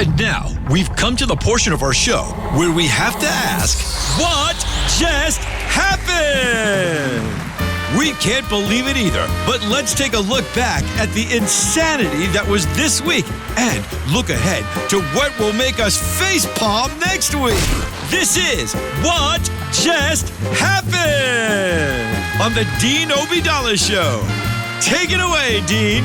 And now, we've come to the portion of our show where we have to ask, what just happened? We can't believe it either, but let's take a look back at the insanity that was this week and look ahead to what will make us facepalm next week. This is What Just Happened on the Dean Obeidallah Show. Take it away, Dean.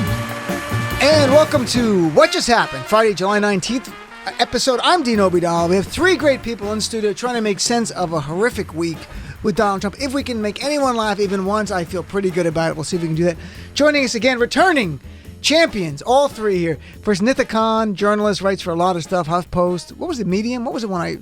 And welcome to What Just Happened, Friday, July 19th episode. I'm Dean Obeidallah. We have three great people in studio trying to make sense of a horrific week with Donald Trump. If we can make anyone laugh even once, I feel pretty good about it. We'll see if we can do that. Joining us again, returning champions, all three here. First, Nida Khan, journalist, writes for a lot of stuff, HuffPost. What was it, Medium? What was the one I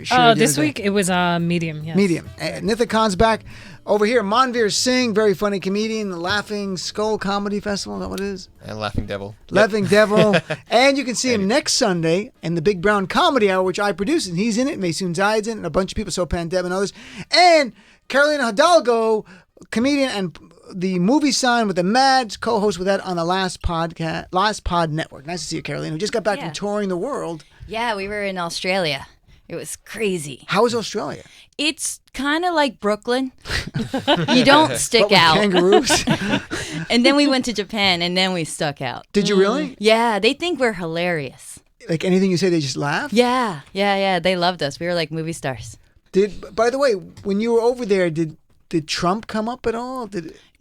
shared this week it was Medium, yes. Medium. Nida Khan's back. Over here, Manvir Singh, very funny comedian, the Laughing Skull Comedy Festival, is that what it is? And Laughing Devil. Laughing Devil. And you can see him next Sunday in the Big Brown Comedy Hour, which I produce, and he's in it, Maysoon Zayed's in it, and a bunch of people, so Pandeb and others. And Carolina Hidalgo, comedian and the movie sign with the Mads, co-host with that on the Last Pod Network. Nice to see you, Carolina. We just got back from touring the world. Yeah, we were in Australia. It was crazy. How was Australia? It's kind of like Brooklyn. You don't stick But with out. kangaroos? And then we went to Japan, and then we stuck out. Did you really? Yeah, they think we're hilarious. Like anything you say, they just laugh? Yeah. They loved us. We were like movie stars. By the way, when you were over there, did Trump come up at all?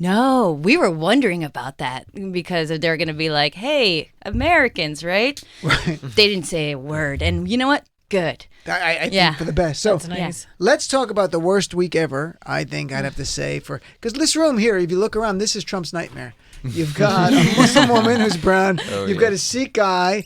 No, we were wondering about that because they're going to be like, hey, Americans, right? Right. They didn't say a word. And you know what? Good. I think for the best. So That's nice. Let's talk about the worst week ever, I think I'd have to say. Because this room here, if you look around, this is Trump's nightmare. You've got a Muslim woman who's brown. You've got a Sikh guy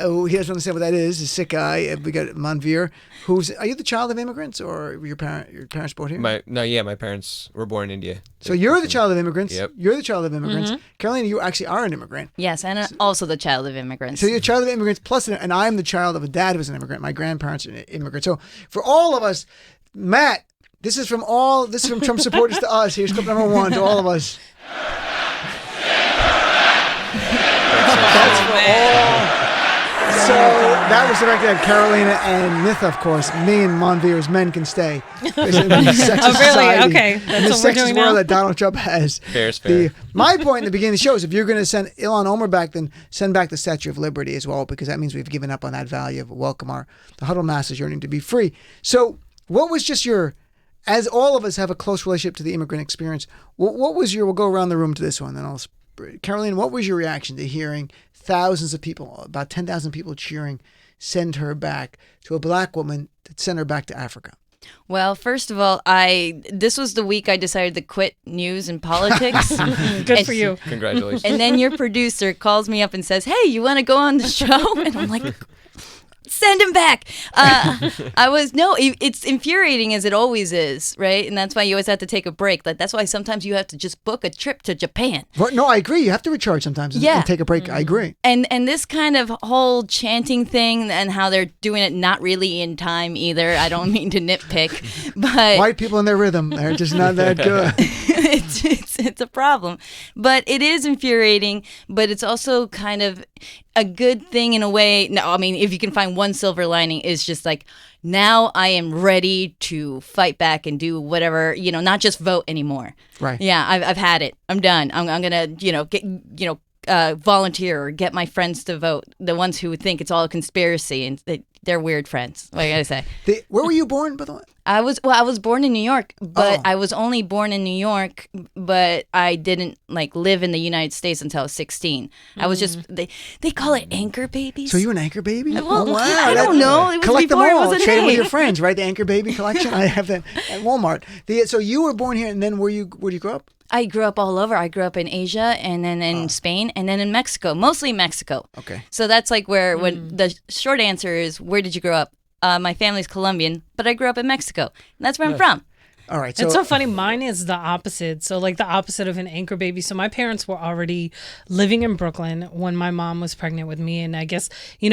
who he doesn't understand what that is, a Sikh guy. We got Manvir, are you the child of immigrants or your parents born here? My parents were born in India. So you're the child of immigrants. Yep. You're the child of immigrants. Mm-hmm. Carolina, you actually are an immigrant. Yes, and also the child of immigrants. So you're a child of immigrants, and I'm the child of a dad who's an immigrant. My grandparents are immigrants. So for all of us, Matt, this is from Trump supporters to us. Here's clip number one to all of us. That's for all. So that was directed at Carolina and Nitha, of course. Me and Manvir as men can stay. Oh, really? Okay. That's what we're doing now? That Donald Trump has. Fair is fair. My point in the beginning of the show is if you're going to send Ilhan Omar back, then send back the Statue of Liberty as well, because that means we've given up on that value of welcome the huddle masses yearning to be free. So what was just as all of us have a close relationship to the immigrant experience, what was we'll go around the room to this one, then Caroline, what was your reaction to hearing thousands of people, about 10,000 people cheering, send her back to a black woman that sent her back to Africa? Well, first of all, this was the week I decided to quit news and politics. Good for you. Congratulations. And then your producer calls me up and says, hey, you want to go on the show? And I'm like, send him back. It's infuriating as it always is, right? And that's why you always have to take a break. That's why sometimes you have to just book a trip to Japan. No, I agree. You have to recharge sometimes and take a break. I agree. And this kind of whole chanting thing and how they're doing it not really in time either. I don't mean to nitpick, but white people in their rhythm, they're just not that good. It's a problem. But it is infuriating, but it's also kind of a good thing in a way. No, I mean, if you can find one silver lining, is just like, now I am ready to fight back and do whatever, not just vote anymore. Right. Yeah, I've had it. I'm done. I'm gonna, get, volunteer or get my friends to vote. The ones who think it's all a conspiracy and they're weird friends. What I gotta say. Where were you born, by the way? I was born in New York, but I was only born in New York, but I didn't live in the United States until I was 16. I was just they call it anchor babies. So you an anchor baby? Well, wow! I don't know. It was collect them before all. it was a Trade name. with your friends, right? The anchor baby collection. I have that at Walmart. So you were born here, and then where'd you grow up? I grew up all over. I grew up in Asia, and then in Spain, and then in Mexico. Mostly Mexico. Okay. So that's where when the short answer is, where did you grow up? My family's Colombian, but I grew up in Mexico. And that's where I'm from. All right. It's so funny. Mine is the opposite. So like the opposite of an anchor baby. So my parents were already living in Brooklyn when my mom was pregnant with me. And I guess,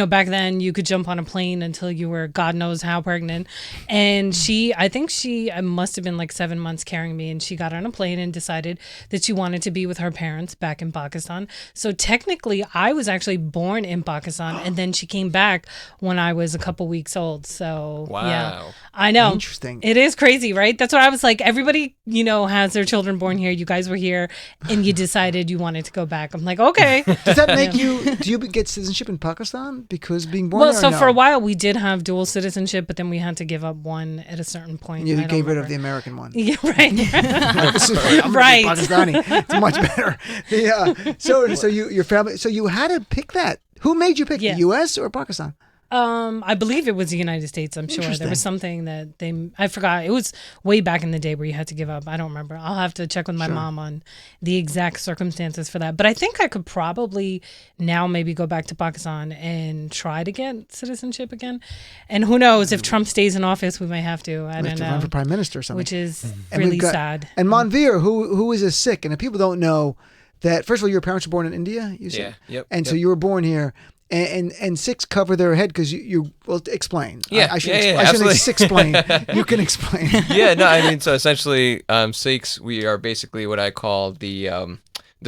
back then you could jump on a plane until you were God knows how pregnant. And I think she must have been like 7 months carrying me. And she got on a plane and decided that she wanted to be with her parents back in Pakistan. So technically I was actually born in Pakistan. And then she came back when I was a couple weeks old. So wow. Yeah, I know. Interesting. It is crazy, right? That's what I was like. Everybody, has their children born here. You guys were here and you decided you wanted to go back. I'm like, okay. Does that make do you get citizenship in Pakistan because being born Well, there? so no? for a while we did have dual citizenship, but then we had to give up one at a certain point. You gave rid of the American one. Yeah, right. I'm Right. Pakistani. It's much better. Yeah. So your family. So you had to pick that. Who made you pick the U.S. or Pakistan? I believe it was the United States. I'm sure there was something that I forgot. It was way back in the day where you had to give up. I don't remember. I'll have to check with my mom on the exact circumstances for that. But I think I could probably now maybe go back to Pakistan and try to get citizenship again. And who knows, if Trump stays in office, we may have to. I don't know. Run for prime minister or something. Which is really sad. And Manvir, who is a Sikh, and if people don't know that, first of all, your parents were born in India, you said? Yeah. Yep. And so you were born here. And Sikhs cover their head because you explain. Yeah, I absolutely. shouldn't explain. You can explain. Yeah, no, I mean, so essentially, Sikhs, we are basically what I call the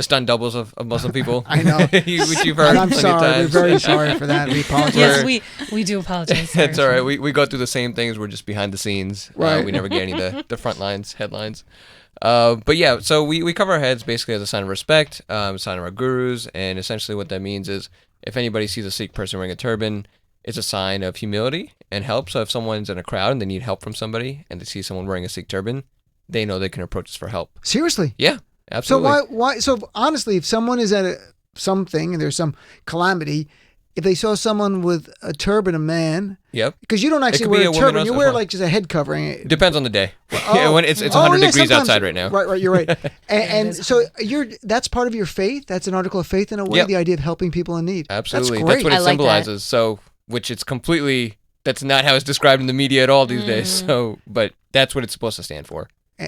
stunt doubles of Muslim people. I know. Which you've heard And I'm plenty sorry. of We're times. very sorry for that. We apologize. Yes, we do apologize. It's all right. We go through the same things. We're just behind the scenes. Right. We never get any of the front lines, headlines. But yeah, so we cover our heads basically as a sign of respect, a sign of our gurus, and essentially what that means is if anybody sees a Sikh person wearing a turban, it's a sign of humility and help. So if someone's in a crowd and they need help from somebody and they see someone wearing a Sikh turban, they know they can approach us for help. Seriously? Yeah, absolutely. So why? So honestly, if someone is at something and there's some calamity, if they saw someone with a turban, a man, Yep. because you don't actually could be wear a a woman turban, you as wear well. like just a head covering. Depends on the day. Oh. Yeah, when it's 100 degrees sometimes- outside right now. Right, you're right. And so that's part of your faith. That's an article of faith in a way. Yep. The idea of helping people in need. Absolutely. That's great. what it I like that. symbolizes. So, which it's completely, that's not how it's described in the media at all these days. So, but that's what it's supposed to stand for.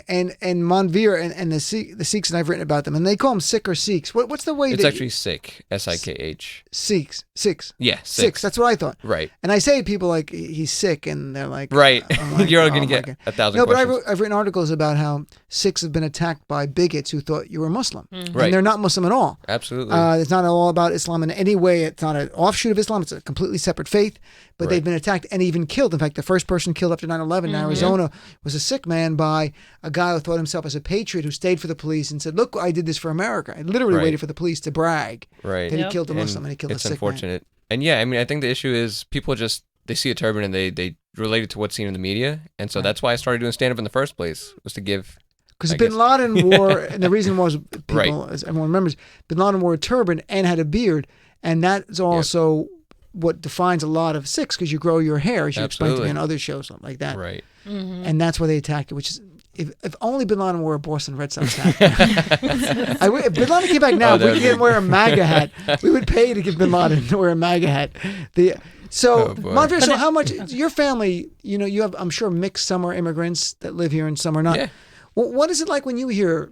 And Manvir and the Sikhs, and I've written about them, and they call them Sikh or Sikhs. What's the way? It's actually Sikh, Sikh. Sikhs. Yeah, Sikhs. That's what I thought. Right. And I say to people like he's sick, and they're like, Right. I'm like, You're oh going to my get God. 1,000 No, but questions. I've written articles about how Sikhs have been attacked by bigots who thought you were Muslim, Right. and they're not Muslim at all. Absolutely. It's not all about Islam in any way. It's not an offshoot of Islam. It's a completely separate faith. But they've been attacked and even killed. In fact, the first person killed after 9/11 in Arizona was a Sikh man by a guy who thought himself as a patriot who stayed for the police and said, "Look, I did this for America." I literally waited for the police to brag. Right. That he killed a Muslim and he killed a it's Sikh unfortunate. And yeah, I mean, I think the issue is people just, they see a turban and they relate it to what's seen in the media. And so that's why I started doing stand-up in the first place, was to give... Because I Bin guess- Laden wore, and the reason was people, Right. as everyone remembers, Bin Laden wore a turban and had a beard, and that's also what defines a lot of Sikhs, because you grow your hair, as you explained to me Absolutely. on other shows like that. Right. And that's why they attacked it, which is, if only Bin Laden wore a Boston Red Sox hat. If Bin Laden came back now, if we could get him wear a MAGA hat, we would pay to get Bin Laden to wear a MAGA hat. So, boy. Manvir, so how much, your family, you have, I'm sure, mixed, some are immigrants that live here and some are not. Yeah. What is it like when you hear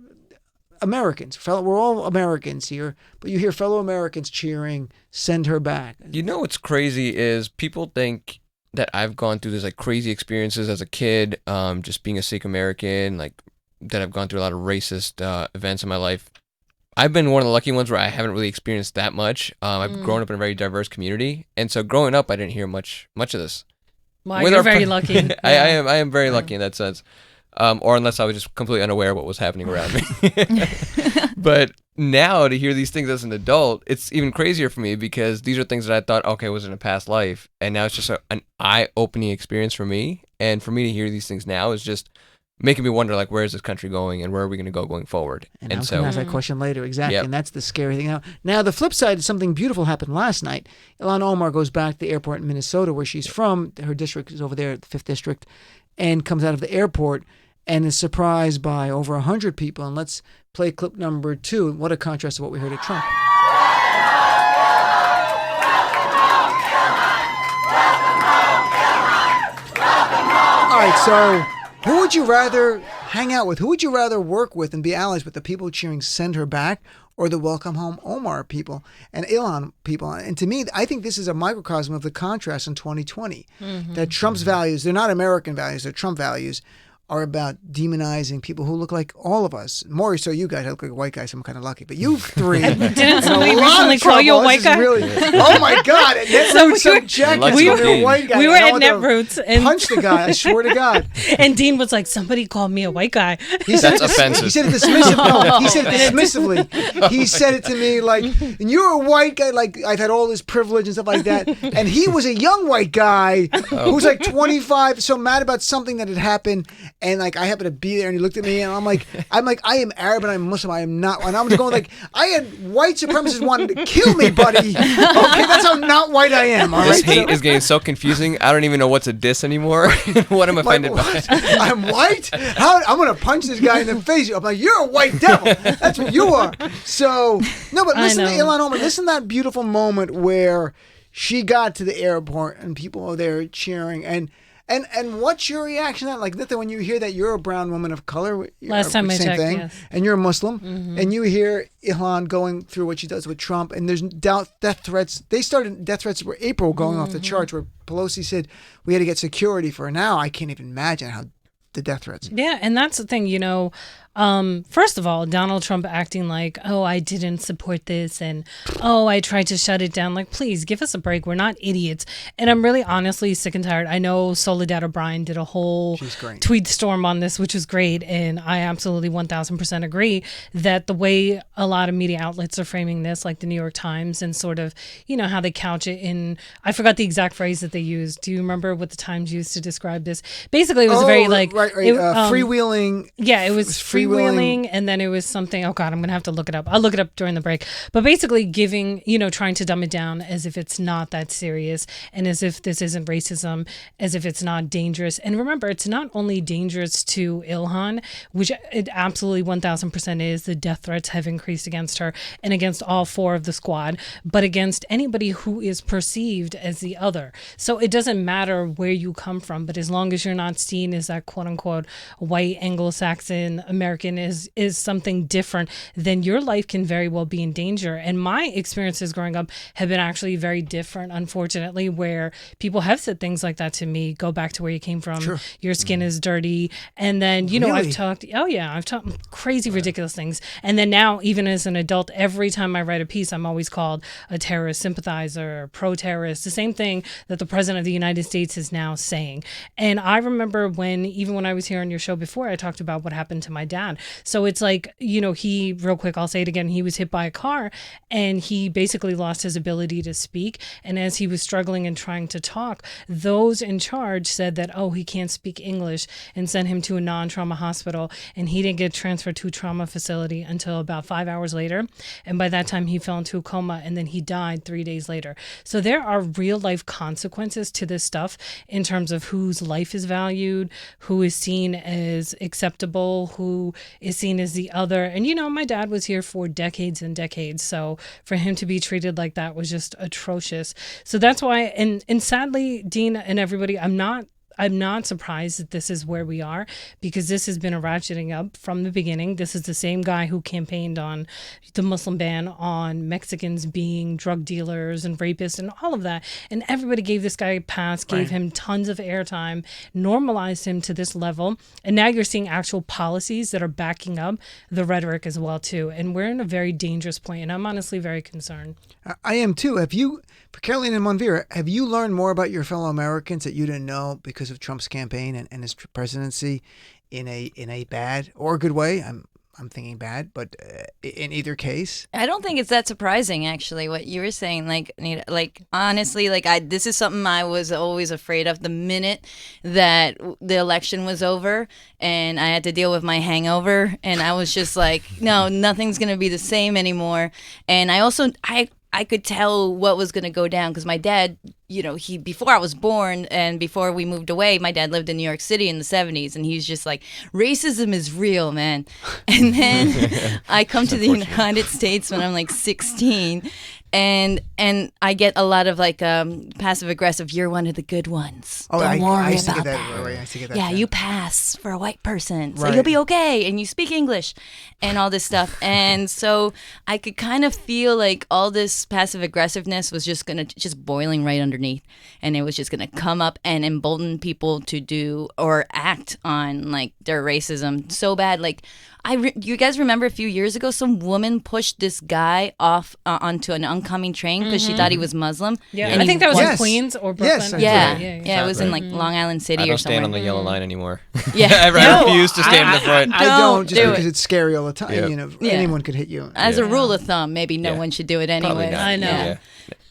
Americans, we're all Americans here, but you hear fellow Americans cheering, "Send her back"? You know what's crazy is people think that I've gone through this like crazy experiences as a kid, just being a Sikh American, like that I've gone through a lot of racist events in my life. I've been one of the lucky ones where I haven't really experienced that much. I've grown up in a very diverse community, and so growing up, I didn't hear much of this. Wow, With you're our very pa- lucky. I am very lucky in that sense. Or unless I was just completely unaware of what was happening around me. But now to hear these things as an adult, it's even crazier for me because these are things that I thought, okay, was in a past life. And now it's just an eye-opening experience for me. And for me to hear these things now is just making me wonder, like, where is this country going and where are we going to go going forward? And I was going to ask that question later, exactly. Yep. And that's the scary thing. Now, the flip side is something beautiful happened last night. Ilhan Omar goes back to the airport in Minnesota, where she's from. Her district is over there, the 5th District, and comes out of the airport and is surprised by over 100 people. And let's play clip number 2. What a contrast to what we heard at Trump. All right, so Who would you rather hang out with? Who would you rather work with and be allies with? The people cheering "Send her back" or the "Welcome home Omar" people and Ilhan people? And to me, I think this is a microcosm of the contrast in 2020. That Trump's values, they're not American values, they're Trump values, are about demonizing people who look like all of us. More so you guys, I look like a white guy, so I'm kind of lucky. But you three, Didn't somebody recently call you a white guy? Oh my God! At Netroots, Jack, we you're were a white guy. we were And I at want to Netroots and punch the guy. I swear to God. and Dean was like, somebody called me a white guy. He said That's offensive. He said it dismissively. No, he said it dismissively. He said it to me like, and you're a white guy, like I've had all this privilege and stuff like that. And he was a young white guy who was like 25, so mad about something that had happened, and like I happened to be there, and he looked at me, and I'm like, I am Arab and I'm Muslim. I am not. And I was going like, I had white supremacists wanting to kill me, buddy. Okay, that's how not white I am. All right. This hate is getting so confusing. I don't even know what's a diss anymore. What am I offended what? by? I'm white? How? I'm going to punch this guy in the face. I'm like, you're a white devil. That's what you are. So, no, but listen to Ilhan Omar. Listen to that beautiful moment where she got to the airport and people are there cheering. And what's your reaction to that? Like, when you hear that you're a brown woman of color, Last time I checked, yes. And you're a Muslim, and you hear Ilhan going through what she does with Trump, and there's death threats. They started death threats were April going off the charts, where Pelosi said we had to get security for her. Now I can't even imagine how the death threats. Yeah, and that's the thing, first of all, Donald Trump acting like, oh, I didn't support this, and oh, I tried to shut it down. Like, please give us a break. We're not idiots. And I'm really honestly sick and tired. I know Soledad O'Brien did a whole tweet storm on this, which was great. And I absolutely 1000% agree that the way a lot of media outlets are framing this, like the New York Times, and sort of, how they couch it in, I forgot the exact phrase that they used. Do you remember what the Times used to describe this? Basically, it was very freewheeling. Yeah, it was freewheeling, and then it was something, oh God, I'm going to have to look it up. I'll look it up during the break. But basically giving, trying to dumb it down as if it's not that serious, and as if this isn't racism, as if it's not dangerous. And remember, it's not only dangerous to Ilhan, which it absolutely 1000% is. The death threats have increased against her and against all four of the squad, but against anybody who is perceived as the other. So it doesn't matter where you come from, but as long as you're not seen as that quote unquote white Anglo-Saxon American is something different, then your life can very well be in danger. And my experiences growing up have been actually very different, unfortunately, where people have said things like that to me. Go back to where you came from. Sure. Your skin is dirty. And then, Really? I've talked crazy, ridiculous things. And then now, even as an adult, every time I write a piece, I'm always called a terrorist sympathizer, pro-terrorist, the same thing that the President of the United States is now saying. And I remember even when I was here on your show before, I talked about what happened to my dad. So it's like, he, real quick, I'll say it again, he was hit by a car and he basically lost his ability to speak. And as he was struggling and trying to talk, those in charge said that, oh, he can't speak English, and sent him to a non-trauma hospital. And he didn't get transferred to a trauma facility until about 5 hours later. And by that time, he fell into a coma, and then he died 3 days later. So there are real life consequences to this stuff in terms of whose life is valued, who is seen as acceptable, who is seen as the other. And, my dad was here for decades and decades. So for him to be treated like that was just atrocious. So that's why, and sadly, Dean and everybody, I'm not surprised that this is where we are, because this has been a ratcheting up from the beginning. This is the same guy who campaigned on the Muslim ban, on Mexicans being drug dealers and rapists and all of that. And everybody gave this guy a pass, gave him tons of airtime, normalized him to this level. And now you're seeing actual policies that are backing up the rhetoric as well, too. And we're in a very dangerous point, and I'm honestly very concerned. I am, too. For Caroline and Manvir, have you learned more about your fellow Americans that you didn't know because of Trump's campaign and his presidency in a bad or a good way? I'm thinking bad, but in either case, I don't think it's that surprising, actually, what you were saying. Like, Nida, honestly, this is something I was always afraid of. The minute that the election was over and I had to deal with my hangover, and I was just like, no, nothing's gonna be the same anymore. And I could tell what was going to go down, because my dad, before I was born and before we moved away, my dad lived in New York City in the 70s, and he was just like, racism is real, man. And then I come to the United States when I'm like 16, and I get a lot of like passive aggressive. You're one of the good ones. Oh, Don't worry I used to about get that. that. Right, I used to get that. Yeah, too. you pass for a white person, so Right. you'll be okay, and you speak English, and all this stuff. And so I could kind of feel like all this passive aggressiveness was just boiling right underneath, and it was just gonna come up and embolden people to do or act on like their racism so bad. Like you guys remember a few years ago, some woman pushed this guy off onto an oncoming train because she thought he was Muslim. Yeah, and I think that was Yes. in Queens or Yes, Brooklyn. I Yeah, did. yeah, it was in like Long Island City I or don't stand somewhere. on the yellow line anymore. Yeah. I No, refuse to stand in the front. I don't, just do because it. it's scary all the time. Yeah. You know, Yeah. anyone could hit you. As a rule of thumb, maybe no Yeah. one should do it Probably anyway. not. I know.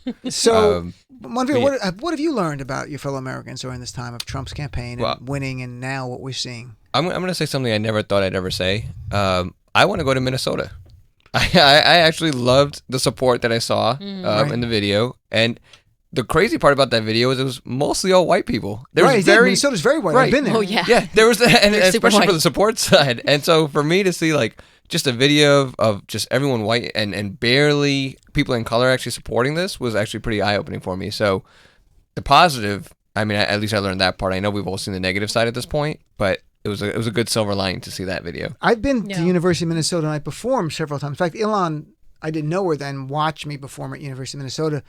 Yeah. So, Manvir, yeah. what have you learned about your fellow Americans during this time of Trump's campaign and Well- winning, and now what we're seeing? I'm going to say something I never thought I'd ever say. I want to go to Minnesota. I actually loved the support that I saw in the video. And the crazy part about that video is it was mostly all white people. There was Minnesota's very white. I've Right. been there. Oh yeah. Yeah, there was, and They're super especially white. for the support side. And so for me to see like just a video of just everyone white and barely people in color actually supporting this was actually pretty eye-opening for me. So the positive, I mean, at least I learned that part. I know we've all seen the negative side at this point, but it was a good silver lining to see that video. I've been Yeah. to University of Minnesota and I performed several times. In fact, Ilan, I didn't know her then, watched me perform at University of Minnesota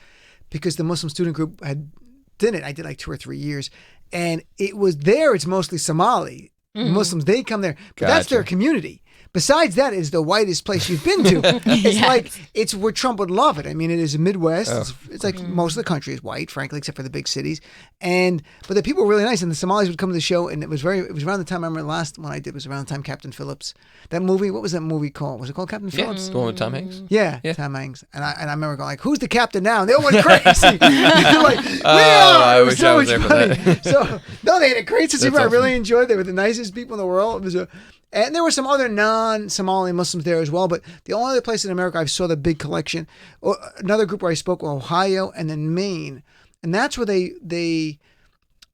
because the Muslim student group had did it. I did like 2 or 3 years. And it was there, it's mostly Somali. Muslims, they come there. But that's Gotcha. their community. Besides that, it's the whitest place you've been to. It's like, it's where Trump would love it. I mean, it is a Midwest. It's like most of the country is white, frankly, except for the big cities. But the people were really nice. And the Somalis would come to the show. And it was around the time, I remember the last one I did was around the time Captain Phillips. That movie, what was that movie called? Was it called Captain Phillips? The one with Tom Hanks? Yeah, Yeah. Tom Hanks. And I remember going like, who's the captain now? And they all went crazy. They're like, we Oh, are. I It was wish so I was much there for fun. So, no, they had a great sense of That's humor. I really awesome. enjoyed it. They were the nicest people in the world. It was and there were some other non-Somali Muslims there as well. But the only other place in America I saw the big collection, another group where I spoke, were Ohio and then Maine. And that's where they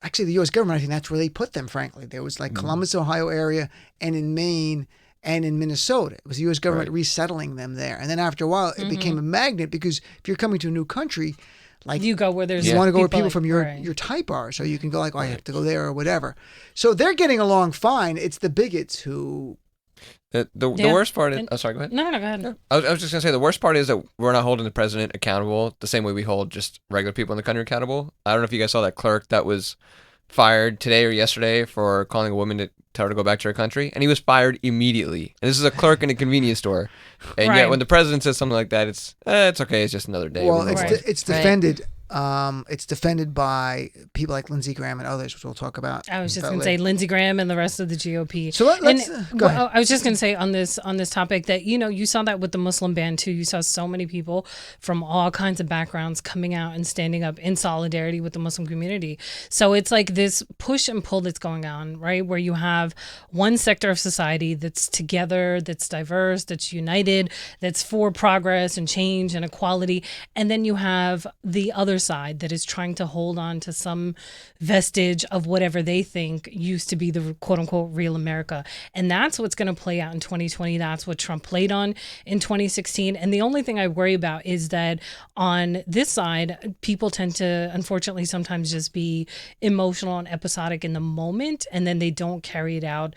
actually, the U.S. government, I think that's where they put them, frankly. There was like Columbus, Ohio area, and in Maine, and in Minnesota. It was the U.S. government resettling them there. And then after a while, it became a magnet because if you're coming to a new country, like You go where there's you want to go where people like- from your right. type are. So you can go like, oh, I have to go there or whatever. So they're getting along fine. It's the bigots who... The Yeah. worst part is... And- Oh, sorry, go ahead. No, go ahead. I was just going to say, the worst part is that we're not holding the president accountable the same way we hold just regular people in the country accountable. I don't know if you guys saw that clerk that was fired today or yesterday for calling a woman to tell her to go back to her country, and he was fired immediately. And this is a clerk in a convenience store. And Right. yet when the president says something like that, it's okay, it's just another day. Well, We move it's on. Right. it's Right. defended. It's defended by people like Lindsey Graham and others, which we'll talk about. I was just about going to say later. Lindsey Graham and the rest of the GOP. So let's go ahead. I was just going to say on this topic that you saw that with the Muslim ban too. You saw so many people from all kinds of backgrounds coming out and standing up in solidarity with the Muslim community. So it's like this push and pull that's going on, right? Where you have one sector of society that's together, that's diverse, that's united, that's for progress and change and equality, and then you have the other side that is trying to hold on to some vestige of whatever they think used to be the quote unquote real America. And that's what's going to play out in 2020. That's what Trump played on in 2016. And the only thing I worry about is that on this side, people tend to, unfortunately, sometimes just be emotional and episodic in the moment, and then they don't carry it out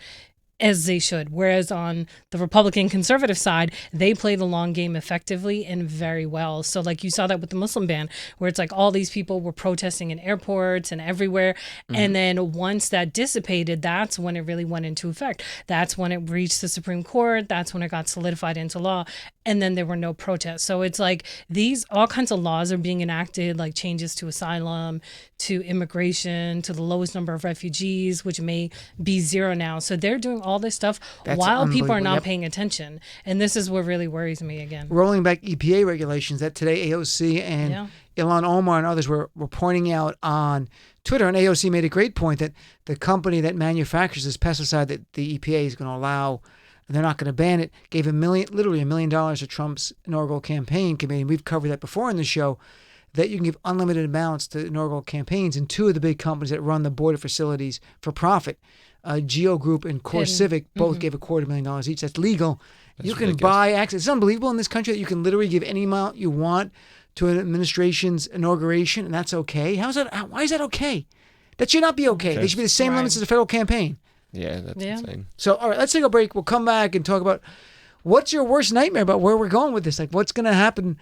as they should. Whereas on the Republican conservative side, they play the long game effectively and very well. So like you saw that with the Muslim ban, where it's like all these people were protesting in airports and everywhere. And then once that dissipated, that's when it really went into effect. That's when it reached the Supreme Court. That's when it got solidified into law. And then there were no protests. So it's like all kinds of laws are being enacted, like changes to asylum, to immigration, to the lowest number of refugees, which may be 0 now. So they're doing all this stuff That's while people are unbelievable. not Yep. paying attention. And this is what really worries me again. Rolling back EPA regulations that today AOC and Yeah. Ilhan Omar and others were pointing out on Twitter. And AOC made a great point that the company that manufactures this pesticide that the EPA is going to allow, and they're not going to ban it, gave literally $1 million to Trump's inaugural campaign committee. We've covered that before in the show, that you can give unlimited amounts to inaugural campaigns. And 2 of the big companies that run the border facilities for profit, Geo Group and Core Civic, both gave $250,000 each. That's legal. You can ridiculous. buy access. It's unbelievable in this country that you can literally give any amount you want to an administration's inauguration, and that's okay? Why is that okay? That should not be okay. They should be the same limits as a federal campaign. Yeah, that's insane. So, all right, let's take a break. We'll come back and talk about what's your worst nightmare about where we're going with this. Like, what's going to happen?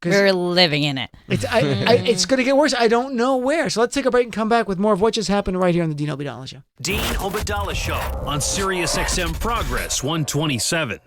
We're living in it. It's going to get worse. I don't know where. So let's take a break and come back with more of what just happened right here on the Dean Obidala Show. Dean Obidala Show on Sirius XM Progress 127.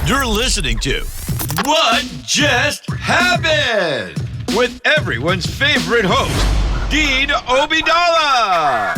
You're listening to What Just Happened with everyone's favorite host, Dean Obidala.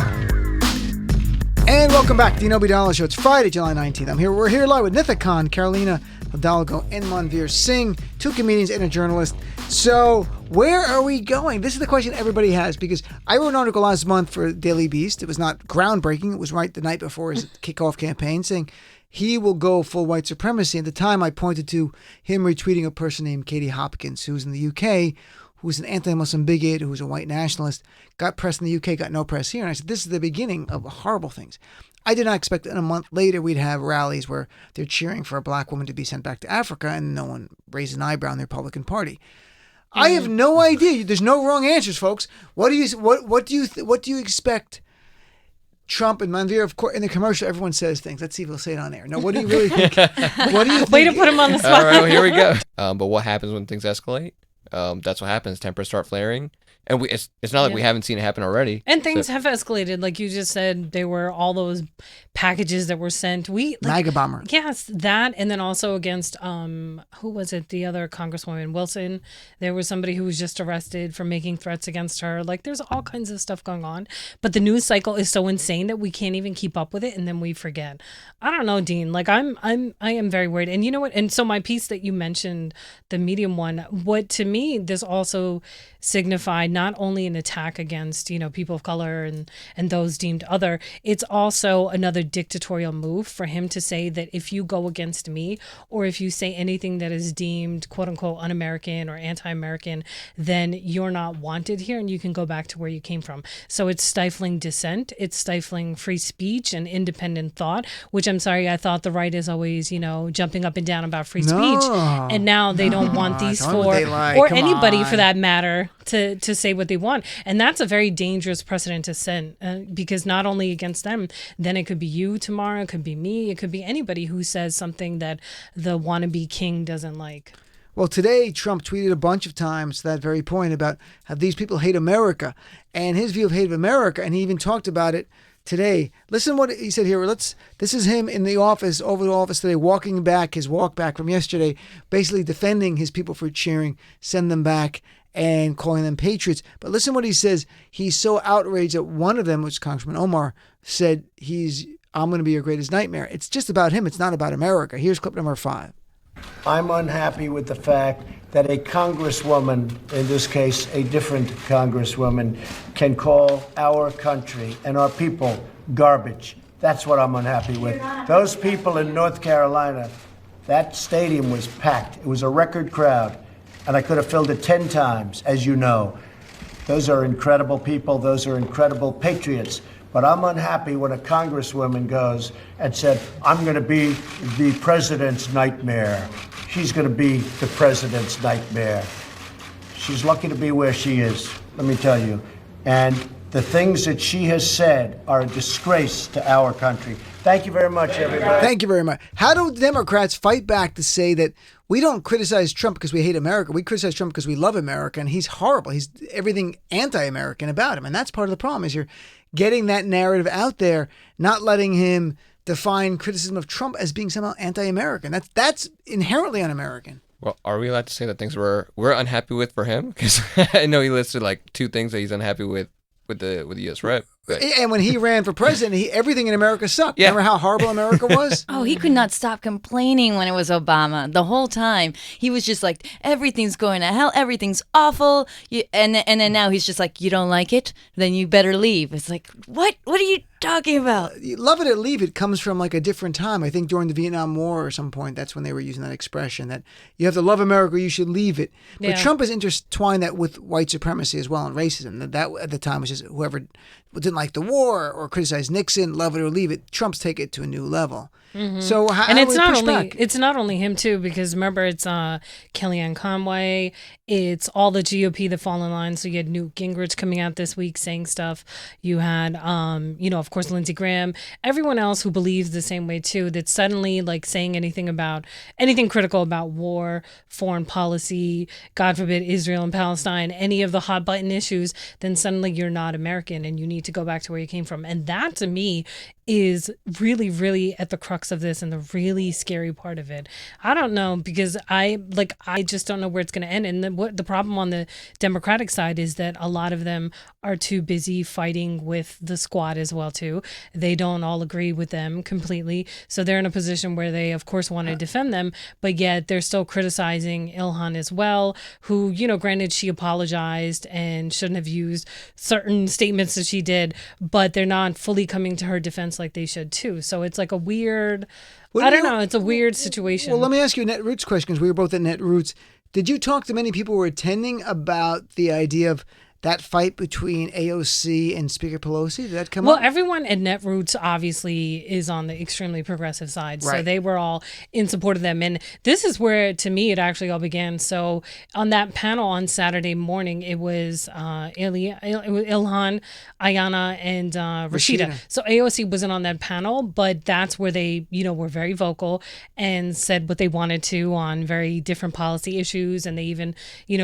And welcome back to the Dean Obidala Show. It's Friday, July 19th. We're here live with Nitha Khan, Carolina Hidalgo, and Manvir Singh, two comedians and a journalist. So where are we going? This is the question everybody has, because I wrote an article last month for Daily Beast. It was not groundbreaking. It was right the night before his kickoff campaign, saying he will go full white supremacy. At the time, I pointed to him retweeting a person named Katie Hopkins, who's in the UK, who's an anti-Muslim bigot, who's a white nationalist, got press in the UK, got no press here. And I said, this is the beginning of horrible things. I did not expect that in a month later we'd have rallies where they're cheering for a black woman to be sent back to Africa and no one raised an eyebrow in the Republican Party. I have no idea. There's no wrong answers, folks. What do you expect? Trump and Manvir, of course, in the commercial, everyone says things. Let's see if we'll say it on air. No, what do you really think? What do you think? Way to put him on the spot. All right, well, here we go. But what happens when things escalate? That's what happens. Tempers start flaring. And it's not like we haven't seen it happen already. And things have escalated. Like you just said, there were all those packages that were sent. MAGA bomber. Yes, that. And then also against, who was it? The other Congresswoman, Wilson. There was somebody who was just arrested for making threats against her. Like there's all kinds of stuff going on. But the news cycle is so insane that we can't even keep up with it. And then we forget. I don't know, Dean. Like I am very worried. And you know what? And so my piece that you mentioned, the Medium one, what to me, this also signified not only an attack against, people of color and those deemed other, it's also another dictatorial move for him to say that if you go against me or if you say anything that is deemed quote unquote un-American or anti-American, then you're not wanted here and you can go back to where you came from. So it's stifling dissent, it's stifling free speech and independent thought, which I'm sorry, I thought the right is always, jumping up and down about free speech. And now they don't want these four or Come anybody on. for that matter to say what they want. And that's a very dangerous precedent to set because not only against them, then it could be you tomorrow, it could be me, it could be anybody who says something that the wannabe king doesn't like. Well, today Trump tweeted a bunch of times to that very point about how these people hate America and his view of hate of America. And he even talked about it today. Listen what he said here. This is him in the office, Oval Office today, walking back, his walk back from yesterday, basically defending his people for cheering, send them back, and calling them patriots. But listen what he says. He's so outraged that one of them, which is Congressman Omar, said I'm going to be your greatest nightmare. It's just about him. It's not about America. Here's clip number 5. I'm unhappy with the fact that a congresswoman, in this case a different congresswoman, can call our country and our people garbage. That's what I'm unhappy with. Those people in North Carolina, that stadium was packed. It was a record crowd, and I could have filled it 10 times, as you know. Those are incredible people. Those are incredible patriots. But I'm unhappy when a congresswoman goes and said, I'm going to be the president's nightmare. She's going to be the president's nightmare. She's lucky to be where she is, let me tell you. And the things that she has said are a disgrace to our country. Thank you very much, everybody. Thank you very much. How do Democrats fight back to say that we don't criticize Trump because we hate America? We criticize Trump because we love America, and he's horrible. He's everything anti-American about him. And that's part of the problem is you're getting that narrative out there, not letting him define criticism of Trump as being somehow anti-American. That's inherently un-American. Well, are we allowed to say that things we're unhappy with for him? Because I know he listed like 2 things that he's unhappy with the U.S. rep. But. And when he ran for president, everything in America sucked. Yeah. Remember how horrible America was? Oh, he could not stop complaining when it was Obama. The whole time he was just like, everything's going to hell, everything's awful. And then now he's just like, you don't like it? Then you better leave. It's like, what? What are you talking about? Love it or leave it comes from like a different time. I think during the Vietnam War or some point, that's when they were using that expression that you have to love America, you should leave it. But Trump has intertwined that with white supremacy as well and racism. That at the time was just whoever didn't like the war or criticized Nixon, love it or leave it. Trump's take it to a new level. Mm-hmm. So how do we push back? It's not only him too, because remember it's Kellyanne Conway, it's all the GOP that fall in line. So you had Newt Gingrich coming out this week saying stuff. You had of course Lindsey Graham, everyone else who believes the same way too. That's suddenly like saying anything critical about war, foreign policy, God forbid Israel and Palestine, any of the hot button issues. Then suddenly you're not American and you need to go back to where you came from. And that to me is really, really at the crux of this and the really scary part of it. I don't know, because I just don't know where it's going to end. And the problem on the Democratic side is that a lot of them are too busy fighting with the squad as well too. They don't all agree with them completely. So they're in a position where they of course want to defend them, but yet they're still criticizing Ilhan as well, who, granted she apologized and shouldn't have used certain statements that she did, but they're not fully coming to her defense like they should too. So it's like a weird, it's a weird situation. Well, let me ask you a Netroots question, because we were both at Netroots. Did you talk to many people who were attending about the idea of that fight between AOC and Speaker Pelosi? Did that come up? Well, everyone at Netroots obviously is on the extremely progressive side. Right. So they were all in support of them. And this is where, to me, it actually all began. So on that panel on Saturday morning, it was Ilhan, Ayanna, and Rashida. So AOC wasn't on that panel, but that's where they, were very vocal and said what they wanted to on very different policy issues. And they even,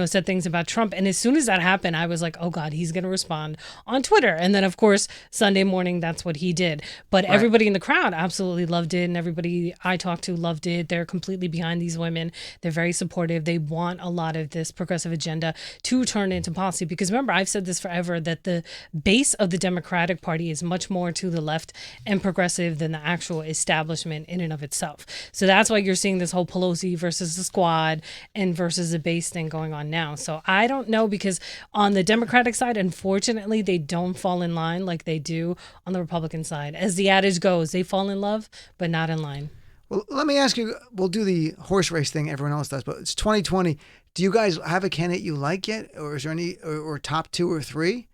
said things about Trump. And as soon as that happened, I was like, like, oh God, he's going to respond on Twitter. And then, of course, Sunday morning, that's what he did. But everybody in the crowd absolutely loved it. And everybody I talked to loved it. They're completely behind these women. They're very supportive. They want a lot of this progressive agenda to turn into policy. Because remember, I've said this forever, that the base of the Democratic Party is much more to the left and progressive than the actual establishment in and of itself. So that's why you're seeing this whole Pelosi versus the squad and versus the base thing going on now. So I don't know, because on the Democratic side, unfortunately, they don't fall in line like they do on the Republican side. As the adage goes, they fall in love, but not in line. Well, let me ask you, we'll do the horse race thing everyone else does, but it's 2020. Do you guys have a candidate you like yet? Or is there any, or top 2 or 3?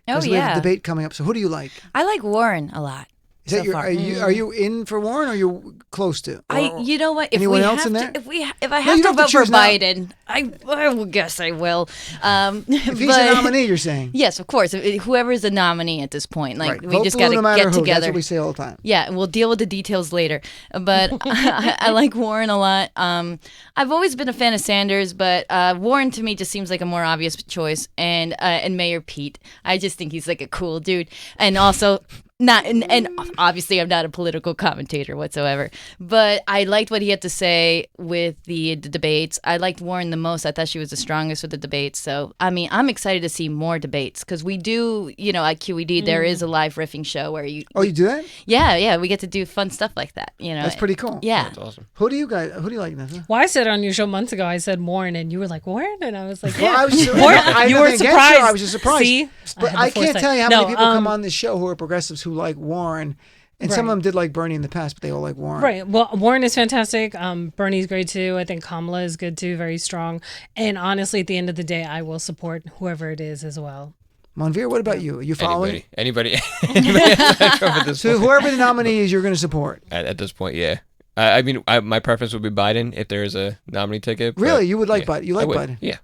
Oh, Because we have a debate coming up. So who do you like? I like Warren a lot. Is that so your, far. are you in for Warren, or are you close to? You know what? If anyone we else have in there? to, if I have you to don't have vote to for choose now. Biden, I will guess I will. If he's a nominee, you're saying? Yes, of course. Whoever is the nominee at this point, like Right. we Vote just blue got to no matter get who. together. That's what we say all the time. Yeah, and we'll deal with the details later. But I like Warren a lot. I've always been a fan of Sanders, but Warren to me just seems like a more obvious choice. And Mayor Pete, I just think he's like a cool dude, and also. And obviously I'm not a political commentator whatsoever, but I liked what he had to say with the debates. I liked Warren the most. I thought she was the strongest with the debates. So, I mean, I'm excited to see more debates because we do, at QED, there is a live riffing show where you... Oh, you do that? Yeah, we get to do fun stuff like that, That's pretty cool. Yeah. That's awesome. Who do you like, Nessa? Well, I said on your show months ago, I said Warren, and you were like, Warren? And I was like, yeah. Well, I was just, Warren, I you had were nothing against her. surprised. I was just surprised. See? But had I the can't foresight. tell you how No, many people come on this show who are progressives who like Warren. And some of Right. them did like Bernie in the past, but they all like Warren. Right. Well, Warren is fantastic. Bernie's great too. I think Kamala is good too, very strong. And honestly, at the end of the day, I will support whoever it is as well. Manvir, what about you? Are you following? Anybody at this So point. whoever the nominee is, you're going to support. At this point, yeah. I mean, my preference would be Biden if there is a nominee ticket. but Really? You would like yeah, Biden? You I like would, Biden? Yeah.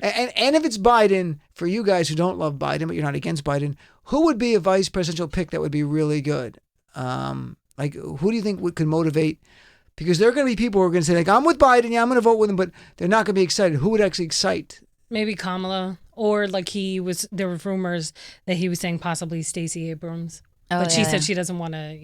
And if it's Biden, for you guys who don't love Biden, but you're not against Biden, who would be a vice presidential pick that would be really good? Like, who do you think could motivate? Because there are going to be people who are going to say, like, I'm with Biden, yeah, I'm going to vote with him, but they're not going to be excited. Who would actually excite? Maybe Kamala, or like there were rumors that he was saying possibly Stacey Abrams. Oh, But she yeah. said she doesn't want to,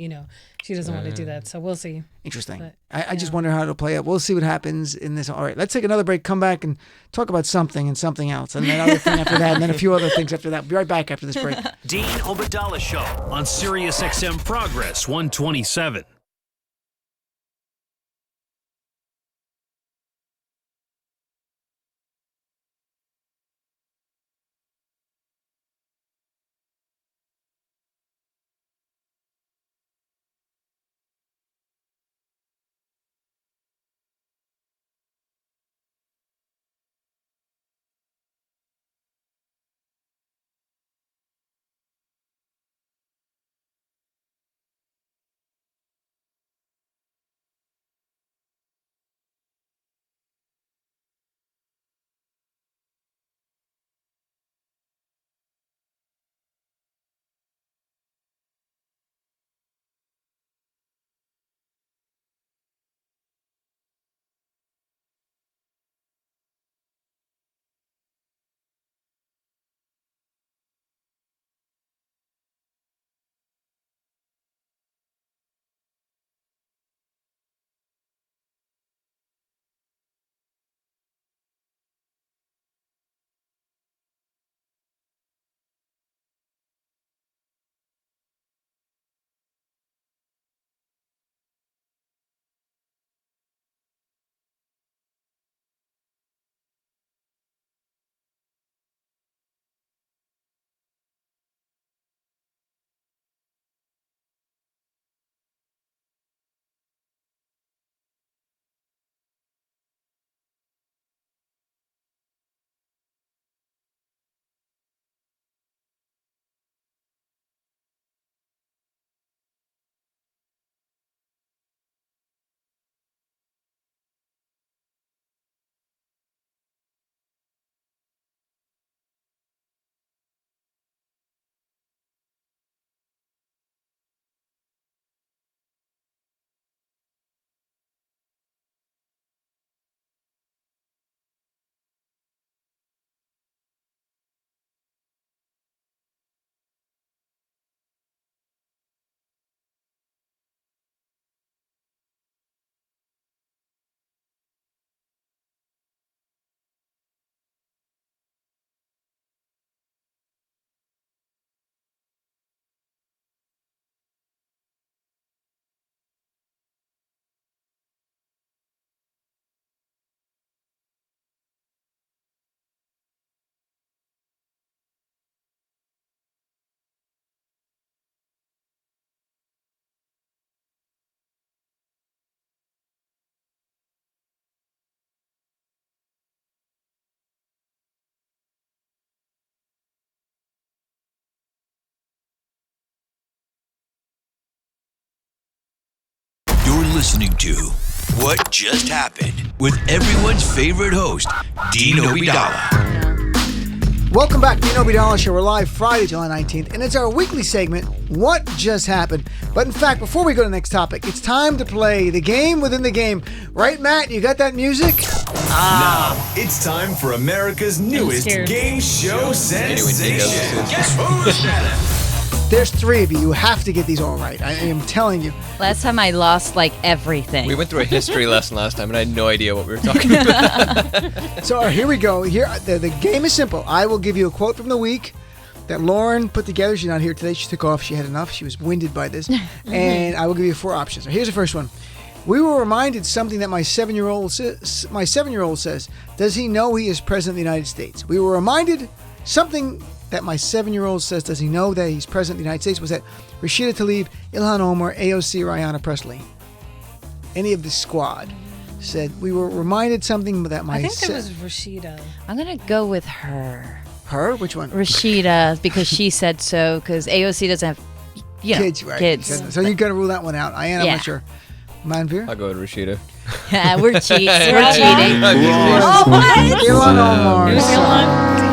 she doesn't want to do that. So we'll see. Interesting. But, I just wonder how it'll play out. We'll see what happens in this. All right, let's take another break, come back and talk about something and something else, and then another thing after that, and then a few other things after that. We'll be right back after this break. Dean Obadala Show on Sirius XM Progress 127. listening to What Just Happened with everyone's favorite host, Dino Vidala. Welcome back to the Dino Vidala Show. We're live Friday, July 19th, and it's our weekly segment, What Just Happened. But in fact, before we go to the next topic, it's time to play the game within the game. Right, Matt? You got that music? Now, it's time for America's newest scared. game show sensation. Guess who's at There's three of you. You have to get these all right. I am telling you. Last time I lost like everything. We went through a history lesson last time, and I had no idea what we were talking about. So here we go. Here, the game is simple. I will give you a quote from the week that Lauren put together. She's not here today. She took off. She had enough. She was winded by this. And I will give you 4 options. So here's the first one. We were reminded something that my 7-year-old says. Does he know he is president of the United States? We were reminded something that my 7-year-old says. Does he know that he's president of the United States? Was that Rashida Tlaib, Ilhan Omar, AOC, or Ayanna Pressley? Any of the squad said we were reminded something that my. I think it was Rashida. I'm gonna go with her. Her? Which one? Rashida, because she said so. Because AOC doesn't have Kids, right? kids. So you got to rule that one out. Ayanna, I'm Yeah. not sure. Manvir? I'll go with Rashida. Yeah, we're cheats. We're all cheating. Oh, what? Ilhan Omar. It was Ilhan.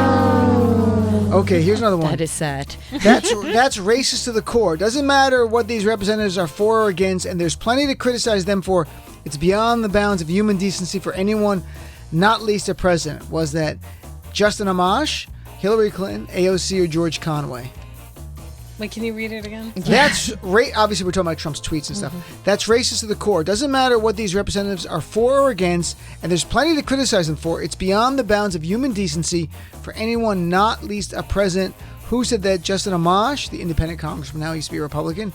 Okay, here's another one. That is sad. That's racist to the core. Doesn't matter what these representatives are for or against, and there's plenty to criticize them for. It's beyond the bounds of human decency for anyone, not least a president. Was that Justin Amash, Hillary Clinton, AOC, or George Conway? Wait, can you read it again? That's obviously we're talking about Trump's tweets and stuff. That's racist to the core. Doesn't matter what these representatives are for or against, and there's plenty to criticize them for. It's beyond the bounds of human decency for anyone, not least a president. Who said that? Justin Amash, the independent congressman, now used to be a Republican,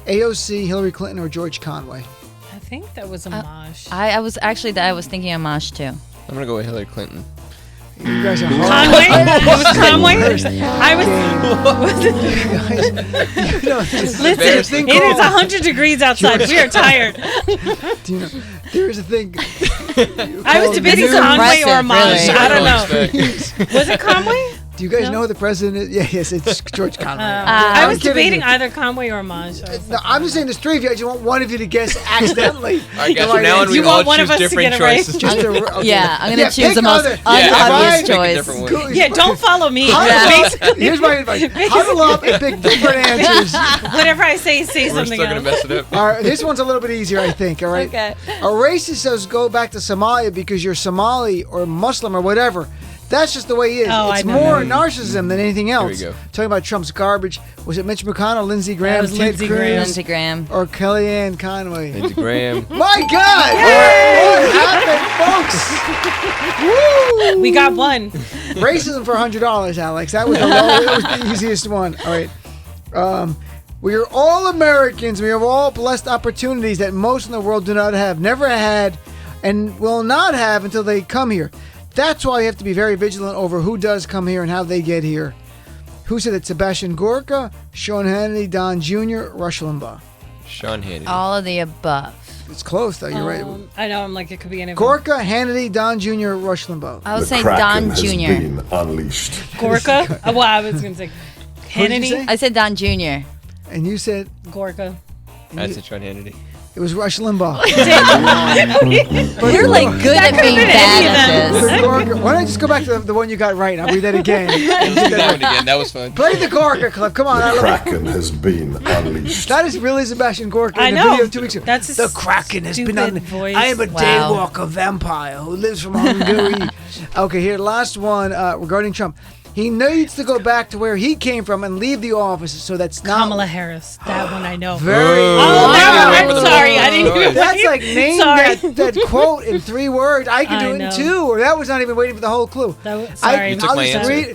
AOC, Hillary Clinton, or George Conway? I think that was Amash. I was thinking Amash too. I'm gonna go with Hillary Clinton. You guys are Conway? It was Conway? I was. You know, Listen, it is 100 degrees outside. We are tired. Do you know, there is a thing. I was debating This is Conway or impressive, Amash. really. I don't know. Was it Conway? Do you guys No? know who the president is? Yeah, yes, it's George Conway. I was I'm kidding debating you. either Conway or Amash. I was No, like, I'm just saying there's 3 of you. I just want one of you to guess accidentally. All right, guys. From now on, we You all want one of choose us to different get it right? choices. Just okay. Yeah, I'm gonna choose pick the most other- unobvious Pick a choice. different one. Go- yeah, don't follow me. Here's my advice. Huddle up and pick different answers. Whatever I say We're something still gonna else. mess it up. All right, this one's a little bit easier, I think. All right. Okay. A racist says go back to Somalia because you're Somali or Muslim or whatever. That's just the way he is. Oh, It's I know. more narcissism than anything else. Here we go. Talking about Trump's garbage. Was it Mitch McConnell, Lindsey Graham, was Ted Lindsey Cruz, Graham. Lindsey Graham. or Kellyanne Conway? Lindsey Graham. My God! What happened, folks? Woo! We got one. Racism for $100, Alex. That was the easiest one. All right. We are all Americans. We have all blessed opportunities that most in the world do not have, never had, and will not have until they come here. That's why you have to be very vigilant over who does come here and how they get here. Who said it? Sebastian Gorka, Sean Hannity, Don Jr., Rush Limbaugh. Sean Hannity. All of the above. It's close, though. You're right. I know. I'm like, it could be any of them. Gorka, Hannity, Don Jr., Rush Limbaugh. I would The say Kraken Don has Jr. been unleashed. Gorka. Well, I was going to say Who did you say? Hannity. I said Don Jr. And you said Gorka. I'd say Sean Hannity. it was Rush Limbaugh. We're like good at being been bad any of at them. this. Gorka. Why don't I just go back to the one you got right? I'll read that again. Do that one again. That was fun. Play the Gorka clip. Come on. The I love it. Kraken has been unleashed. That is really Sebastian Gorka I in the know. video 2 weeks ago. That's a the Kraken has been stupid on. voice. I am a Wow. daywalker vampire who lives from Hungary. Okay, here, last one regarding Trump. He needs to go back to where he came from and leave the office. So that's not Kamala Harris. That one I know. very. Oh, Wow. no, I'm sorry. I didn't even. That's like name Sorry. that quote in 3 words. I can do I it in know. 2, or that was not even waiting for the whole clue. Sorry. You took I'll my just answer. read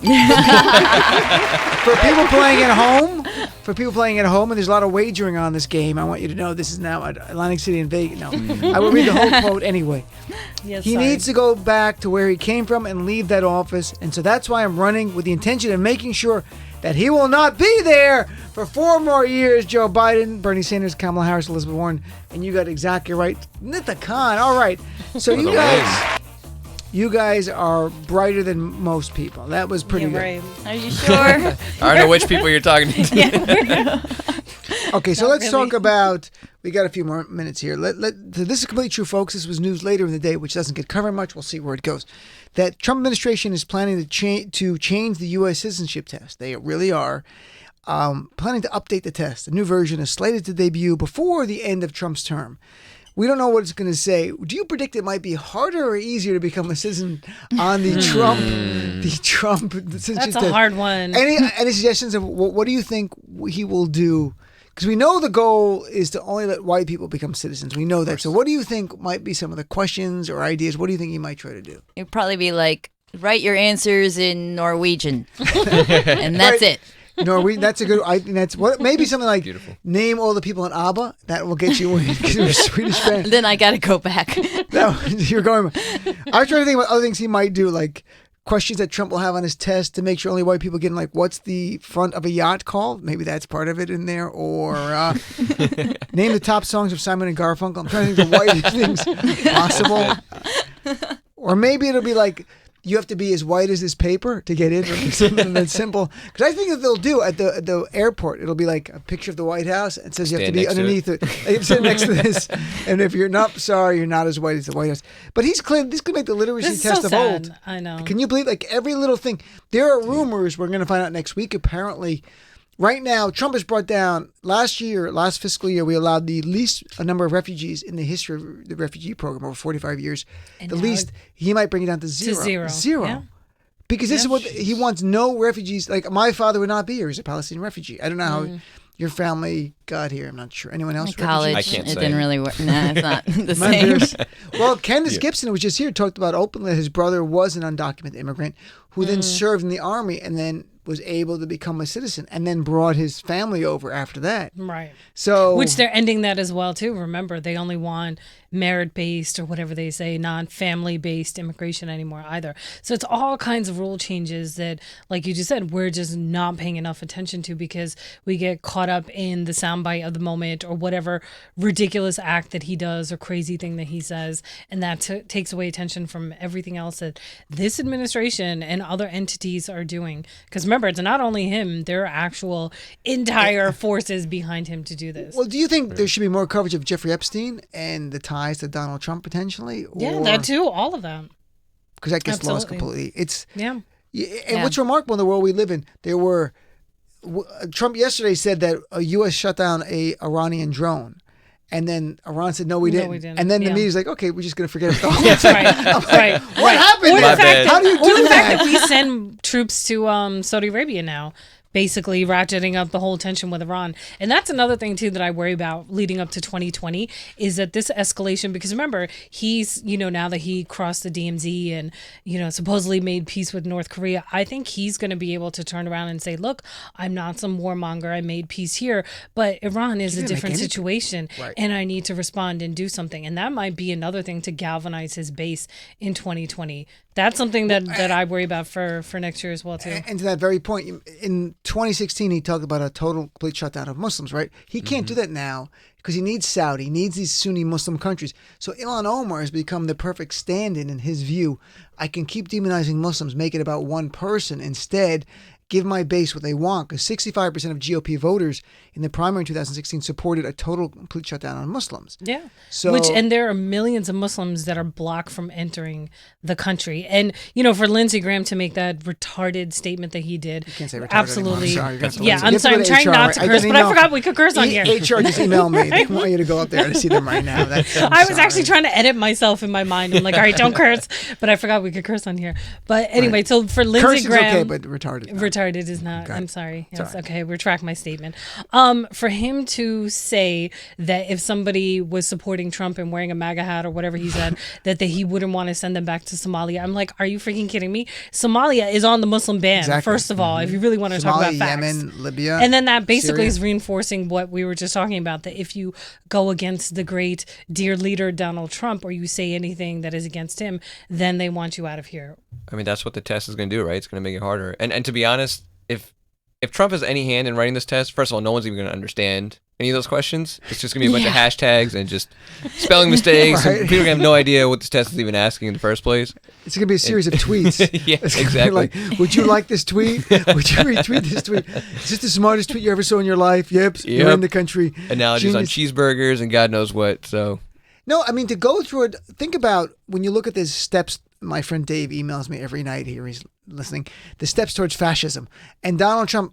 for people playing at home. For people playing at home, and there's a lot of wagering on this game. I want you to know this is now Atlantic City and Vegas. No, I will read the whole quote anyway. Yes, He sorry. needs to go back to where he came from and leave that office, and so that's why I'm running with the intention of making sure that he will not be there for 4 more years. Joe Biden, Bernie Sanders, Kamala Harris, Elizabeth Warren, and you got exactly right. Nita Khan. All right, so you guys. You guys are brighter than most people. That was pretty Yeah, good. right. Are you sure? I don't know which people you're talking to. Okay, so Not let's really. talk about. We got a few more minutes here. So this is completely true, folks. This was news later in the day, which doesn't get covered much. We'll see where it goes. That Trump administration is planning to change the U.S. citizenship test. They really are planning to update the test. A new version is slated to debut before the end of Trump's term. We don't know what it's going to say. Do you predict it might be harder or easier to become a citizen on the Trump citizenship That's a test? hard one. Any suggestions of what do you think he will do? Because we know the goal is to only let white people become citizens. We know that. So what do you think might be some of the questions or ideas? What do you think he might try to do? It'd probably be like, write your answers in Norwegian. And that's it. Norwegian. That's a good. I think that's what. Maybe something like name all the people in ABBA. That will get you in because you're a Swedish fan. And then I got to go back. You're going. I was trying to think about other things he might do, like questions that Trump will have on his test to make sure only white people get in. Like, what's the front of a yacht called? Maybe that's part of it in there. Or name the top songs of Simon and Garfunkel. I'm trying to think of the whitest things possible. Or maybe it'll be like, you have to be as white as this paper to get in, or something that's simple. Because I think that they'll do at the airport, it'll be like a picture of the White House and says you have to be underneath it. You have to sit next to this, and if you're not, sorry, you're not as white as the White House. But he's claimed this could make the literacy This is test so of sad. old. I know. Can you believe like every little thing? There are rumors we're going to find out next week. Apparently, right now, Trump has brought down last fiscal year, we allowed the least number of refugees in the history of the refugee program over 45 years. And the now least, he might bring it down to zero. zero. Yeah. Because this is what he wants: no refugees. Like my father would not be here; he's a Palestinian refugee. I don't know how your family got here. I'm not sure. Anyone else? College, I can't it say. didn't really work. Nah, it's not the same. Manvir. Well, Candace Gibson, who was just here, talked about openly that his brother was an undocumented immigrant who then served in the army and then was able to become a citizen and then brought his family over after that. Right. So, Which they're ending that as well too. Remember, they only want merit-based or whatever they say, non-family-based immigration anymore either. So it's all kinds of rule changes that, like you just said, we're just not paying enough attention to because we get caught up in the soundbite of the moment or whatever ridiculous act that he does or crazy thing that he says, and that takes away attention from everything else that this administration and other entities are doing. Because remember, it's not only him; there are actual entire forces behind him to do this. well, do you think there should be more coverage of Jeffrey Epstein and the ties to Donald Trump potentially? Yeah, that too, all of them. Because that gets lost Absolutely. completely. Yeah. And what's remarkable in the world we live in, Trump yesterday said that a U.S. shut down a Iranian drone. And then Iran said, no, we didn't. And then the media's like, okay, we're just going to forget it. That's right. Right. What happened? Or the fact How do you do the fact that? that we send troops to Saudi Arabia now, basically ratcheting up the whole tension with Iran. And that's another thing too that I worry about leading up to 2020 is that this escalation, because remember, he's, now that he crossed the DMZ and, supposedly made peace with North Korea, I think he's going to be able to turn around and say, look, I'm not some warmonger. I made peace here, but Iran is a different situation and I need to respond and do something. And that might be another thing to galvanize his base in 2020. That's something that I worry about for next year as well too. And to that very point, in 2016, he talked about a total complete shutdown of Muslims, right? He can't do that now because he needs Saudi, he needs these Sunni Muslim countries. So Ilhan Omar has become the perfect stand-in in his view. I can keep demonizing Muslims, make it about one person. Instead, give my base what they want, because 65% of GOP voters in the primary in 2016 supported a total complete shutdown on Muslims. Yeah. So, And there are millions of Muslims that are blocked from entering the country. And, for Lindsey Graham to make that retarded statement that he did. You can't say retarded absolutely. anymore. I'm sorry, Yeah, I'm sorry. I'm trying not to curse, but I forgot we could curse on here. HR just emailed me. They want you to go up there to see them right now. I was actually trying to edit myself in my mind. I'm like, all right, don't curse. But I forgot we could curse on here. But anyway, so for Lindsey Cursing's Graham. okay, but retarded. No. Retarded is not. I'm sorry. Yes, Sorry. okay. Retract my statement. For him to say that if somebody was supporting Trump and wearing a MAGA hat or whatever he said, that he wouldn't want to send them back to Somalia. I'm like, are you freaking kidding me? Somalia is on the Muslim ban, first of all, if you really want to talk about facts. Yemen, Libya. And then that basically Syria. is reinforcing what we were just talking about, that if you go against the great dear leader Donald Trump or you say anything that is against him, then they want you out of here. I mean, that's what the test is going to do, right? It's going to make it harder. And to be honest, if if Trump has any hand in writing this test, first of all, no one's even going to understand any of those questions. It's just going to be a bunch of hashtags and just spelling mistakes. Right. And people are going to have no idea what this test is even asking in the first place. It's going to be a series of tweets. Yeah, It's gonna be exactly. like, would you like this tweet? Would you retweet this tweet? Is this the smartest tweet you ever saw in your life? Yep. You're in the country. Analogies on Genius. cheeseburgers and God knows what. So No, I mean, to go through it, think about when you look at the steps. My friend Dave emails me every night here. He's listening. The steps towards fascism. And Donald Trump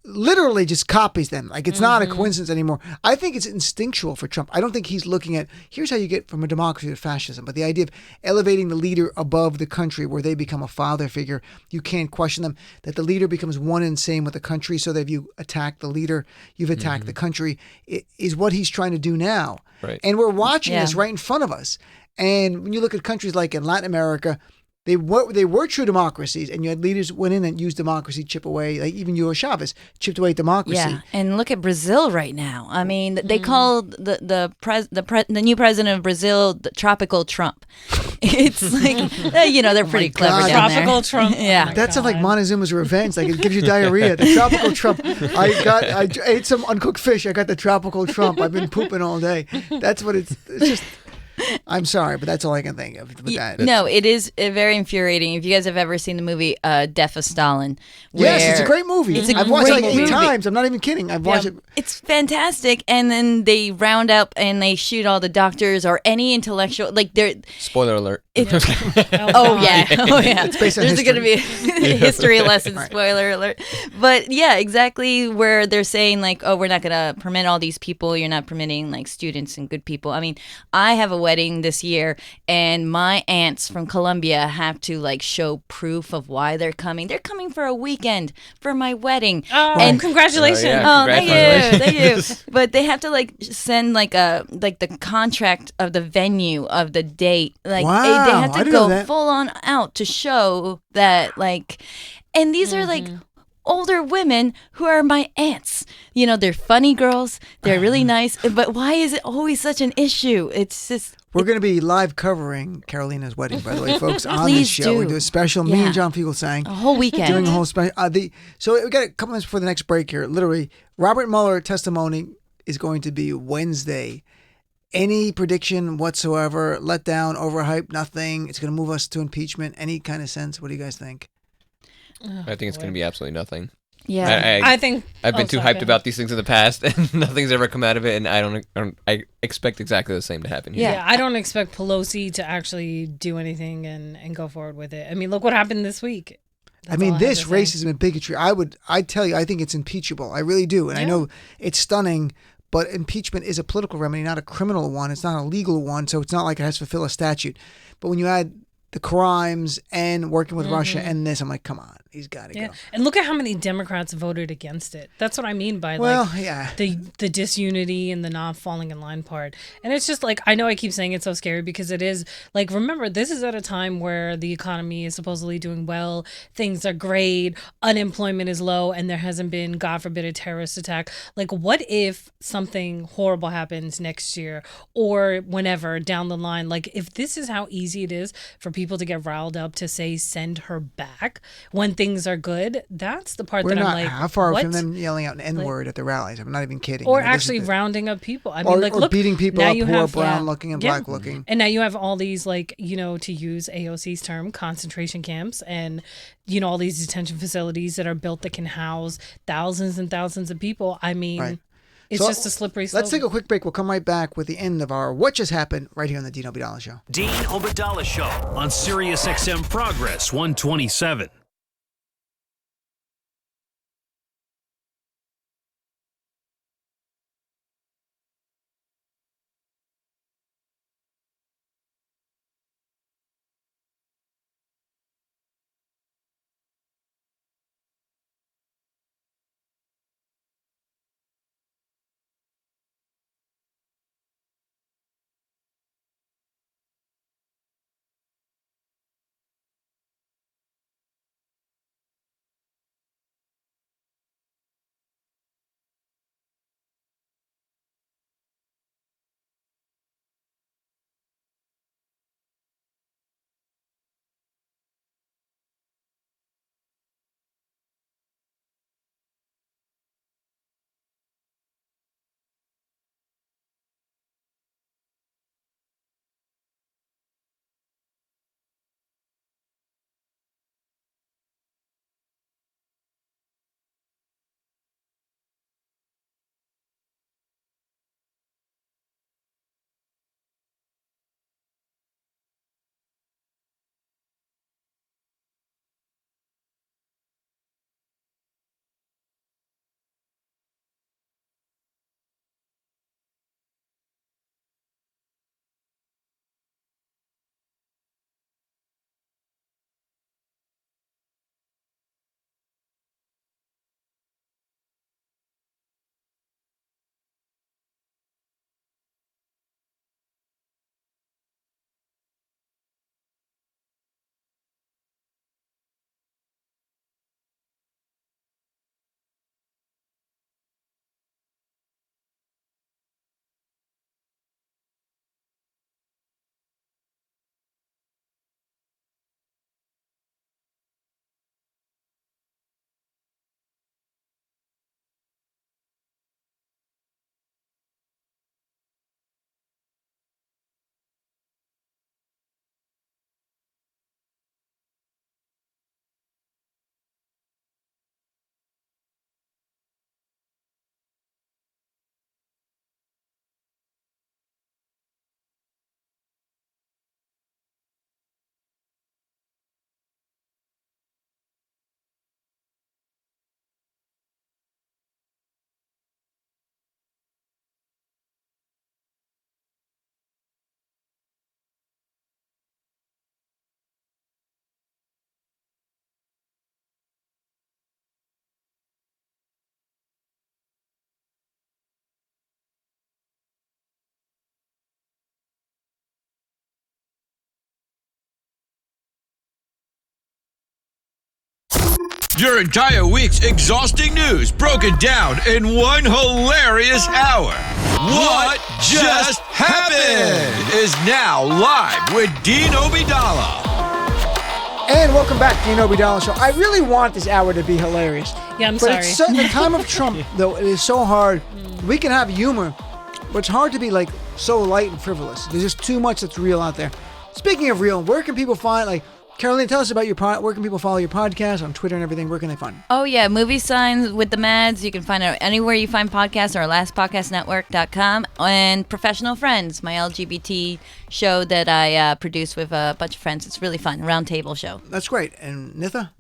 literally just copies them. Like, it's not a coincidence anymore. I think it's instinctual for Trump. I don't think he's looking at, here's how you get from a democracy to fascism. But the idea of elevating the leader above the country where they become a father figure, you can't question them, that the leader becomes one and same with the country, so that if you attack the leader, you've attacked the country, is what he's trying to do now. Right. And we're watching this right in front of us. And when you look at countries like in Latin America, they were true democracies, and you had leaders went in and used democracy, chip away, like even Hugo Chavez chipped away at democracy. Yeah, and look at Brazil right now. I mean, they call the new president of Brazil the tropical Trump. It's like they're pretty clever God. down there. Tropical Trump. Yeah. Oh my That sounds like God. Montezuma's revenge. Like, it gives you diarrhea. The tropical Trump. I ate some uncooked fish. I got the tropical Trump. I've been pooping all day. That's what it's just. I'm sorry, but that's all I can think of with that. No, it is very infuriating. If you guys have ever seen the movie Death of Stalin. Yes, it's a where- great movie. It's a I've watched it like great 8 movie. times. I'm not even kidding. I've watched it. It's fantastic, and then they round up and they shoot all the doctors or any intellectual. Like they're. spoiler alert. Oh yeah, oh yeah. It's based on There's going to be history. a history lesson. Right. Spoiler alert. But yeah, exactly where they're saying like, oh, we're not going to permit all these people. You're not permitting like students and good people. I mean, I have a wedding this year, and my aunts from Colombia have to like show proof of why they're coming. They're coming for a weekend for my wedding. Oh, and congratulations. Oh, thank you, Congratulations. thank you. But they have to like send like the contract of the venue of the date. Like Wow, they have I to didn't know go that. full on out to show that like, and these are like older women who are my aunts. You know, they're funny girls. They're really nice. But why is it always such an issue? It's just. We're going to be live covering Carolina's wedding, by the way, folks, on Please this show. We do. do a special. Me Yeah. and John Fugelsang. A whole weekend. Doing a whole special. So we got a couple minutes before the next break here. Literally, Robert Mueller testimony is going to be Wednesday. Any prediction whatsoever? Let down, overhyped, nothing. It's going to move us to impeachment. Any kind of sense? What do you guys think? I think it's going to be absolutely nothing. Yeah. I think I've been too sorry, hyped Ben. about these things in the past, and nothing's ever come out of it. And I expect exactly the same to happen here. Yeah, I don't expect Pelosi to actually do anything and go forward with it. I mean, look what happened this week. I mean, all I have this to say. racism and bigotry, I tell you, I think it's impeachable. I really do. And I know it's stunning, but impeachment is a political remedy, not a criminal one. It's not a legal one, so it's not like it has to fulfill a statute. But when you add the crimes and working with Russia and this, I'm like, come on, he's got to Yeah, go. and look at how many Democrats voted against it. That's what I mean by Well, like yeah. the disunity and the not falling in line part. And it's just like, I know I keep saying it's so scary because it is like, remember, this is at a time where the economy is supposedly doing well, things are great, unemployment is low, and there hasn't been, God forbid, a terrorist attack. Like, what if something horrible happens next year or whenever down the line? Like, if this is how easy it is for people to get riled up to say send her back when things are good, that's the part We're that not I'm like, how far what? from them yelling out an N-word at the rallies. I'm not even kidding. Or You know, this is actually the- rounding up people. I or, mean, like, or look, beating people now up you who have are brown looking and black looking. and now you have all these, like, you know, to use AOC's term, concentration camps, and you know, all these detention facilities that are built that can house thousands and thousands of people. I mean, Right. it's So, just a slippery slope. Let's take a quick break. We'll come right back with the end of our What Just Happened right here on the Dino Bidala Show. Dean Obadala Show on Sirius XM Progress 127. Your entire week's exhausting news broken down in one hilarious hour. What Just Happened is now live with Dean Obeidallah. And welcome back to the Nobi Dollar Show. I really want this hour to be hilarious. Yeah, I'm but sorry. It's the time of Trump, though, it is so hard. We can have humor, but it's hard to be like so light and frivolous. There's just too much that's real out there. Speaking of real, where can people find, like, Caroline, tell us about your where can people follow your podcast on Twitter and everything? Where can they find it? Oh, yeah. Movie Signs with the Mads. You can find it anywhere you find podcasts or lastpodcastnetwork.com. And Professional Friends, my LGBT show that I produce with a bunch of friends. It's really fun. Round table show. That's great. And Nitha?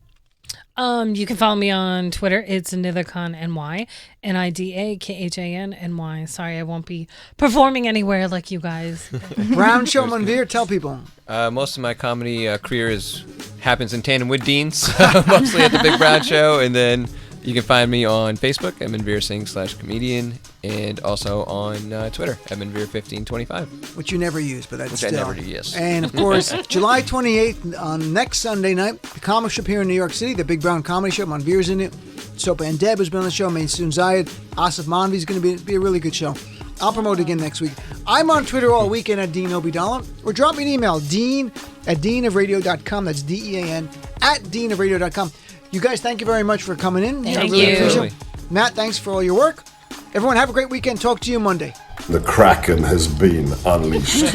You can follow me on Twitter. It's NidaKhanNY, NIDAKHANNY. Sorry, I won't be performing anywhere like you guys. Brown Show Manvir, tell people. Most of my comedy career happens in tandem with Dean's, mostly at the Big Brown Show, and then you can find me on Facebook at Manvir Singh /comedian, and also on Twitter at Manvir1525. Which you never use, but that's Which still. I never do, yes. And of course, July 28th on next Sunday night, the comic shop here in New York City, the Big Brown Comedy Show. Manvir's in it. Sopa and Deb has been on the show. Maysoon Zayed, Asif Manvi is going to be a really good show. I'll promote it again next week. I'm on Twitter all weekend at Dean Obeidallah. Or drop me an email, dean@deanofradio.com. That's DEAN @deanofradio.com. You guys, thank you very much for coming in. Thank I really you. appreciate it. Matt, thanks for all your work. Everyone, have a great weekend. Talk to you Monday. The Kraken has been unleashed.